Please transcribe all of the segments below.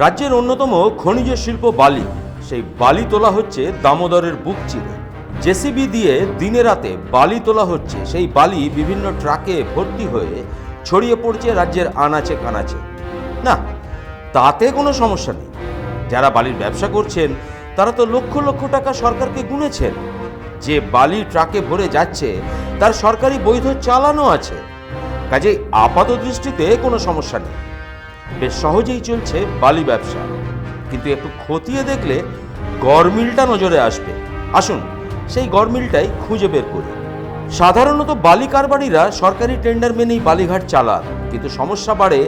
রাজ্যের অন্যতম খনিজ শিল্প বালি, সেই বালি তোলা হচ্ছে দামোদরের বুক চিরে। জেসিবি দিয়ে দিনে রাতে বালি তোলা হচ্ছে। সেই বালি বিভিন্ন ট্রাকে ভর্তি হয়ে ছড়িয়ে পড়ছে রাজ্যের আনাচে কানাচে। না, তাতে কোনো সমস্যা নেই। যারা বালির ব্যবসা করছেন তারা তো লক্ষ লক্ষ টাকা সরকারকে গুনেছেন। যে বালি ট্রাকে ভরে যাচ্ছে তার সরকারি বৈধ চালানও আছে। কাজেই আপাত দৃষ্টিতে কোনো সমস্যা নেই, বেশ সহজেই চলছে বালি ব্যবসা। কিন্তু একটু খতিয়ে দেখলে গরমিলটা নজরে আসবে। আসুন সেই গরমিলটাই খুঁজে বের করি। সাধারণত বালি কারবারিরা সরকারি টেন্ডার মেনেই বালিঘাট চালান, কিন্তু সমস্যা বাড়ে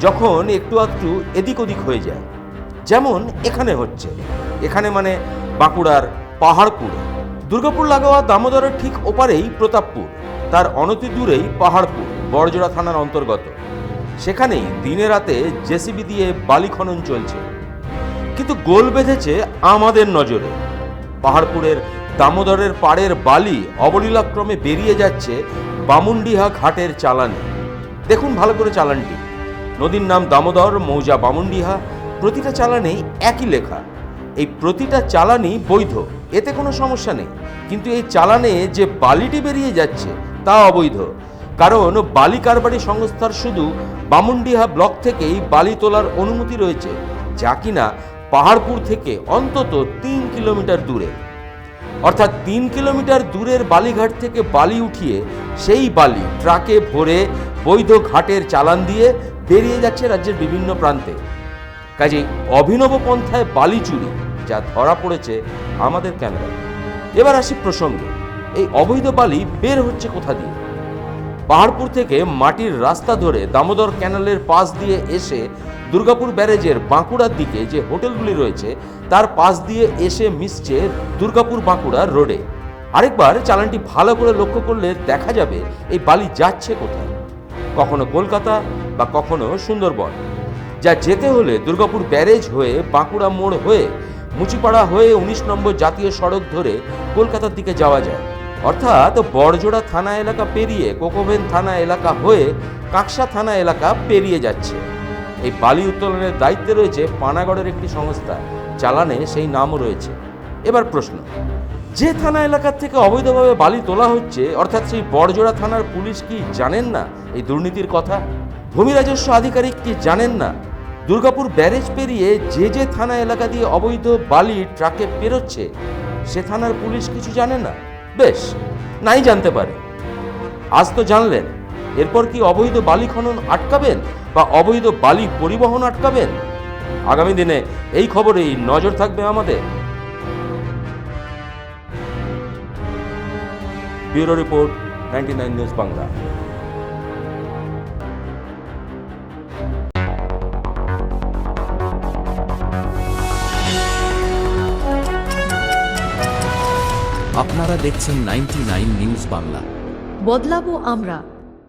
যখন একটু আধটু এদিক ওদিক হয়ে যায়। যেমন এখানে হচ্ছে, এখানে মানে বাঁকুড়ার পাহাড়পুর। দুর্গাপুর লাগোয়া দামোদরের ঠিক ওপারেই প্রতাপপুর, তার অনতি দূরেই পাহাড়পুর বড়জোড়া থানার অন্তর্গত। সেখানেই দিনে রাতে জেসিবি দিয়ে বালি খনন চলছে। কিন্তু গোল বেঁধেছে আমাদের নজরে। পাহাড়পুরের দামোদরের পাড়ের বালি অবলীলাক্রমে বেরিয়ে যাচ্ছে বামুনডিহা ঘাটের চালানে। দেখুন ভালো করে চালানটি। নদীর নাম দামোদর, মৌজা বামুনডিহা। প্রতিটা চালানেই একই লেখা। এই প্রতিটা চালানই বৈধ, এতে কোনো সমস্যা নেই। কিন্তু এই চালানে যে বালিটি বেরিয়ে যাচ্ছে তা অবৈধ। কারণ বালি কারবারি সংস্থার শুধু বামুনডিহা ব্লক থেকেই বালি তোলার অনুমতি রয়েছে, যা কিনা পাহাড়পুর থেকে অন্তত 3 কিলোমিটার দূরে। অর্থাৎ 3 কিলোমিটার দূরের বালিঘাট থেকে বালি উঠিয়ে সেই বালি ট্রাকে ভরে বৈধ ঘাটের চালান দিয়ে বেরিয়ে যাচ্ছে রাজ্যের বিভিন্ন প্রান্তে। কাজেই অভিনব পন্থায় বালি চুরি, যা ধরা পড়েছে আমাদের ক্যামেরায়। এবার আসি প্রসঙ্গে, এই অবৈধ বালি বের হচ্ছে কোথা দিয়ে? পাহাড়পুর থেকে মাটির রাস্তা ধরে দামোদর ক্যানালের পাশ দিয়ে এসে দুর্গাপুর ব্যারেজের বাঁকুড়ার দিকে যে হোটেলগুলি রয়েছে তার পাশ দিয়ে এসে মিশছে দুর্গাপুর বাঁকুড়া রোডে। আরেকবার চালানটি ভালো করে লক্ষ্য করলে দেখা যাবে এই বালি যাচ্ছে কোথায়। কখনো কলকাতা বা কখনো সুন্দরবন। যা যেতে হলে দুর্গাপুর ব্যারেজ হয়ে বাঁকুড়া মোড় হয়ে মুচিপাড়া হয়ে 19 নম্বর জাতীয় সড়ক ধরে কলকাতার দিকে যাওয়া যায়। অর্থাৎ বড়জোড়া থানা এলাকা পেরিয়ে কোকোভেন থানা এলাকা হয়ে কাকসা থানা এলাকা পেরিয়ে যাচ্ছে। এই বালি উত্তোলনের দায়িত্বে রয়েছে পানাগড়ের একটি সংস্থা, চালানে সেই নামও রয়েছে। এবার প্রশ্ন, যে থানা এলাকার থেকে অবৈধভাবে বালি তোলা হচ্ছে, অর্থাৎ সেই বড়জোড়া থানার পুলিশ কি জানেন না এই দুর্নীতির কথা? ভূমি রাজস্ব আধিকারিক কি জানেন না দুর্গাপুর ব্যারেজ পেরিয়ে যে থানা এলাকা দিয়ে অবৈধ বালি ট্রাকে পেরোচ্ছে সে থানার পুলিশ কিছু জানে না? বেশ, নাই জানতে পারে। আজ তো জানলেন, এরপর কি অবৈধ বালি খনন আটকাবেন বা অবৈধ বালি পরিবহন আটকাবেন? আগামী দিনে এই খবরেই নজর থাকবে আমাদের। Bureau report, 99 news Bangla. আপনারা দেখছেন 99 নিউজ বাংলা। বদলাবো আমরা।